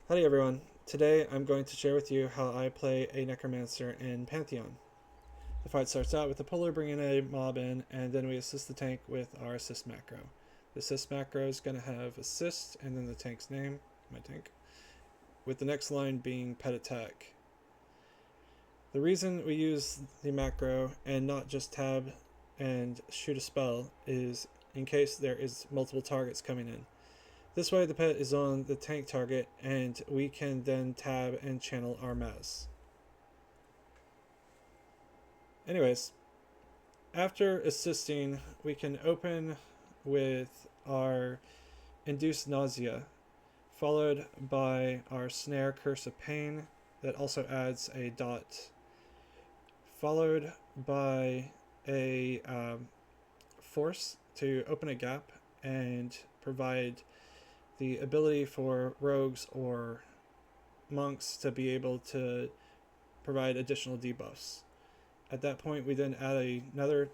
Howdy everyone. Today I'm going to share with you how I play a Necromancer in Pantheon. The fight starts out with the puller bringing a mob in, and then we assist the tank with our assist macro. The assist macro is going to have assist and then the tank's name, my tank, with the next line being pet attack. The reason we use the macro and not just tab and shoot a spell is in case there is multiple targets coming in. This way the pet is on the tank target and we can then tab and channel our Maz. Anyways, after assisting, we can open with our Induced Nausea, followed by our Snare Curse of Pain that also adds a dot, followed by a Force to open a gap and provide the ability for rogues or monks to be able to provide additional debuffs. At that point, we then add another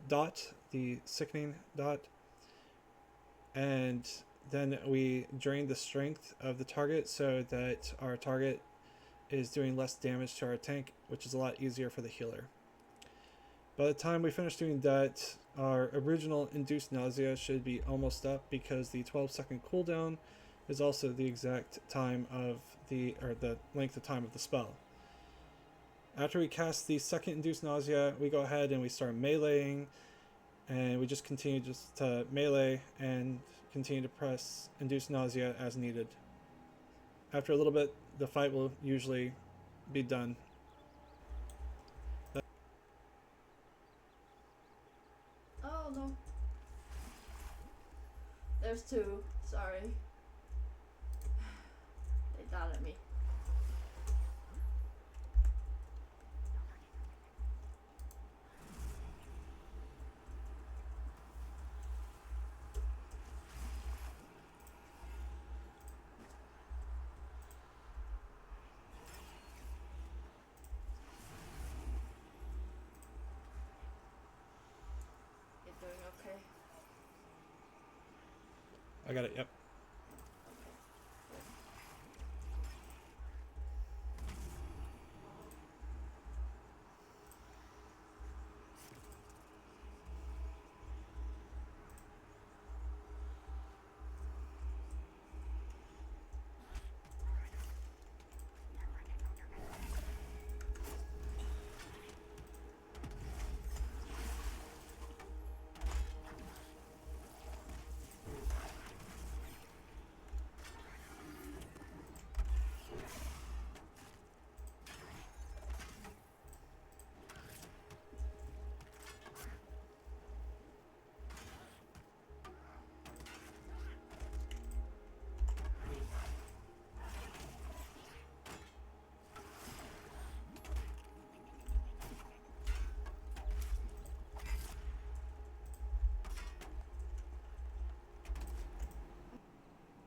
dot, the sickening dot, and then we drain the strength of the target so that our target is doing less damage to our tank, which is a lot easier for the healer. By the time we finish doing that, our original Induced Nausea should be almost up because the 12-second cooldown is also the exact time of the length of time of the spell. After we cast the second Induced Nausea, we go ahead and we start meleeing, and we just continue to melee and continue to press Induced Nausea as needed. After a little bit, the fight will usually be done. Oh no. There's two. Sorry. They died at me. You're doing okay? I got it, yep.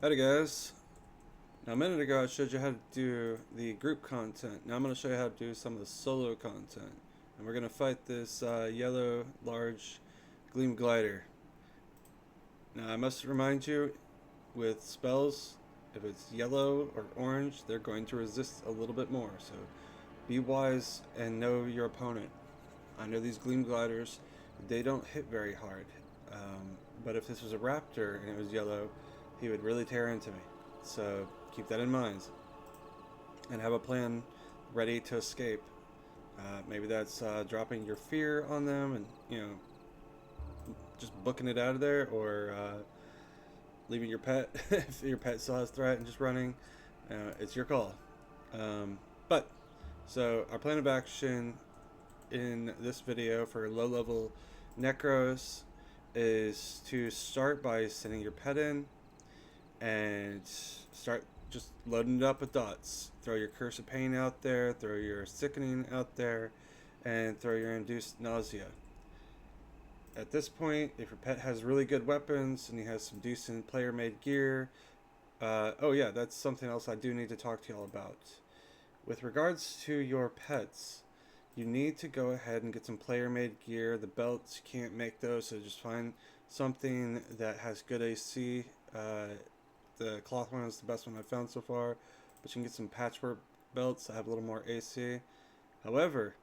Howdy guys. Now a minute ago I showed you how to do the group content. Now I'm going to show you how to do some of the solo content. And we're going to fight this yellow large gleam glider. Now I must remind you, with spells, if it's yellow or orange, they're going to resist a little bit more. So be wise and know your opponent. I know these gleam gliders, they don't hit very hard. But if this was a raptor and it was yellow, he would really tear into me. So keep that in mind and have a plan ready to escape. Maybe that's dropping your fear on them and just booking it out of there, or leaving your pet if your pet still has threat and just running. It's your call. So our plan of action in this video for low level necros is to start by sending your pet in and start just loading it up with dots. Throw your Curse of Pain out there, throw your Sickening out there, and throw your Induced Nausea. At this point, if your pet has really good weapons and he has some decent player made gear, oh yeah, that's something else I do need to talk to y'all about. With regards to your pets, you need to go ahead and get some player made gear. The belts, you can't make those, so just find something that has good AC The cloth one is the best one I've found so far, but you can get some patchwork belts that have a little more AC. However,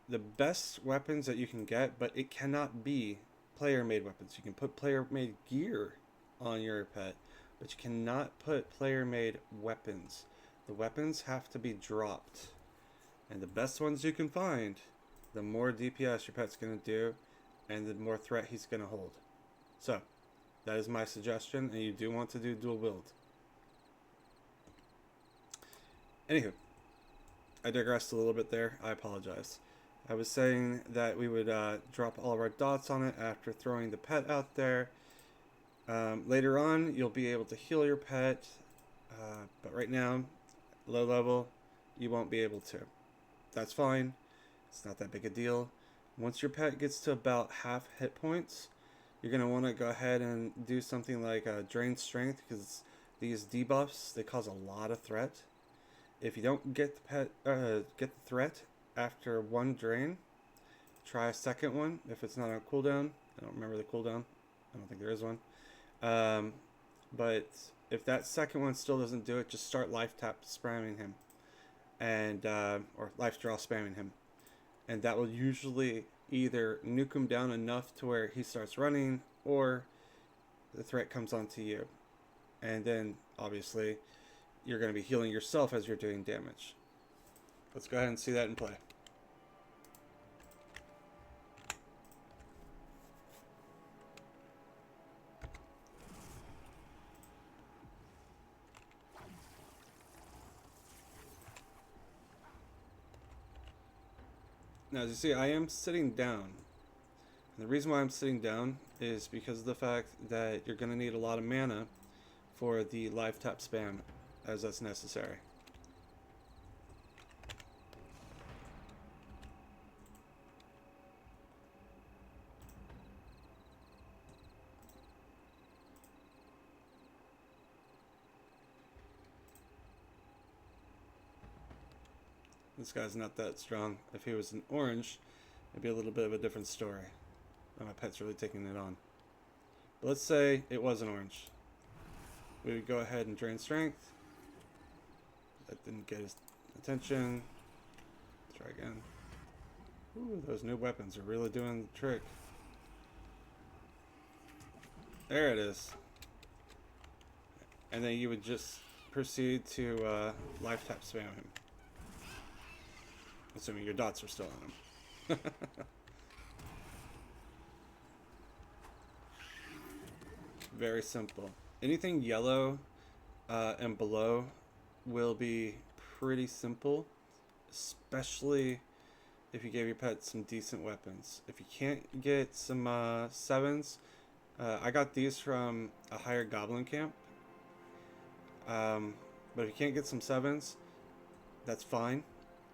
the best weapons that you can get, but it cannot be player-made weapons. You can put player-made gear on your pet, but you cannot put player-made weapons. The weapons have to be dropped. And the best ones you can find, the more DPS your pet's going to do, and the more threat he's going to hold. So, that is my suggestion, and you do want to do dual build. Anywho, I digressed a little bit there. I apologize. I was saying that we would drop all of our dots on it after throwing the pet out there. Later on, you'll be able to heal your pet, but right now, low level, you won't be able to. That's fine. It's not that big a deal. Once your pet gets to about half hit points, you're going to want to go ahead and do something like drain strength, because these debuffs, they cause a lot of threat. If you don't get the threat after one drain, try a second one if it's not on cooldown. I don't remember the cooldown. I don't think there is one. But if that second one still doesn't do it, just start life tap spamming him, and or life draw spamming him, and that will usually either nuke him down enough to where he starts running, or the threat comes onto you, and then obviously you're going to be healing yourself as you're doing damage. Let's go ahead and see that in play. Now, as you see, I am sitting down. And the reason why I'm sitting down is because of the fact that you're going to need a lot of mana for the live tap spam, as that's necessary. This guy's not that strong. If he was an orange, it'd be a little bit of a different story. Oh, my pet's really taking it on. But let's say it was an orange. We would go ahead and drain strength. That didn't get his attention. Let's try again. Ooh, those new weapons are really doing the trick. There it is. And then you would just proceed to life tap spam him. Assuming your dots are still on him. Very simple. Anything yellow and below will be pretty simple, especially if you gave your pet some decent weapons. If you can't get some 7s, I got these from a higher goblin camp. But if you can't get some 7s, that's fine.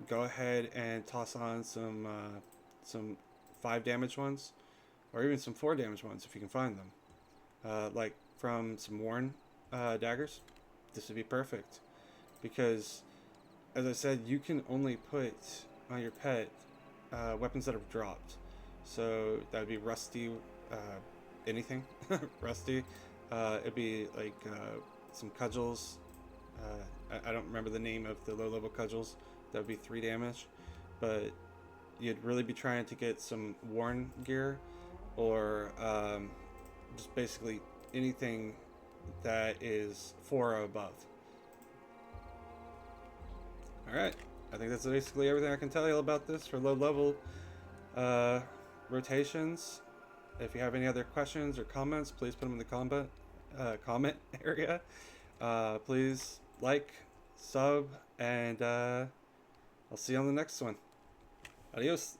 Go ahead and toss on some 5 damage ones, or even some 4 damage ones if you can find them. Like from some worn daggers, this would be perfect, because as I said, you can only put on your pet weapons that have dropped. So that would be rusty, anything rusty. It'd be like some cudgels. I don't remember the name of the low level cudgels. That would be 3 damage, but you'd really be trying to get some worn gear, or just basically anything that is 4 or above. Alright, I think that's basically everything I can tell you about this for low level rotations. If you have any other questions or comments, please put them in the comment area. Please like, sub, and I'll see you on the next one. Adios.